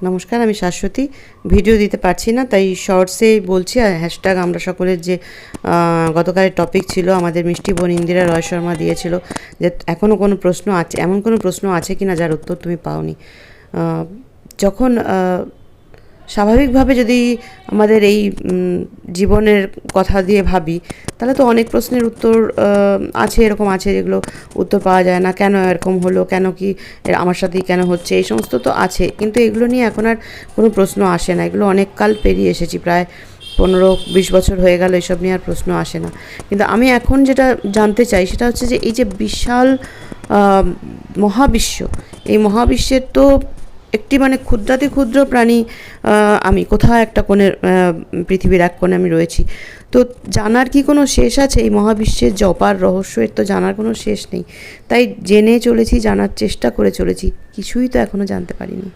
নমস্কার, আমি শাশ্বতী। ভিডিও দিতে পারছি না, তাই শর্টসে বলছি। আর হ্যাশট্যাগ আমরা সকলের যে গতকালের টপিক ছিল, আমাদের মিষ্টি বোন ইন্দিরা রয় শর্মা দিয়েছিল যে এখনও কোনো প্রশ্ন আছে, এমন কোনো প্রশ্ন আছে কি না যার উত্তর তুমি পাওনি। যখন স্বাভাবিকভাবে যদি আমাদের এই জীবনের কথা দিয়ে ভাবি, তাহলে তো অনেক প্রশ্নের উত্তর আছে, এরকম আছে যেগুলো উত্তর পাওয়া যায় না। কেন এরকম হলো, কেন কি আমার সাথেই কেন হচ্ছে, এই সমস্ত তো আছে, কিন্তু এগুলো নিয়ে এখন আর কোনো প্রশ্ন আসে না। এগুলো অনেক কাল পেরিয়ে এসেছি, প্রায় 15-20 বছর হয়ে গেল, এসব নিয়ে আর প্রশ্ন আসে না। কিন্তু আমি এখন যেটা জানতে চাই সেটা হচ্ছে যে এই যে বিশাল মহাবিশ্ব, এই মহাবিশ্বের তো একটি মানে ক্ষুদ্রাতি ক্ষুদ্র প্রাণী আমি, কোথাও একটা কোণে পৃথিবীর এক কোণে আমি রয়েছি। তো জানার কি কোনো শেষ আছে? এই মহাবিশ্বের যে অপার রহস্য, এর তো জানার কোনো শেষ নেই। তাই জেনে চলেছি, জানার চেষ্টা করে চলেছি, কিছুই তো এখনও জানতে পারিনি।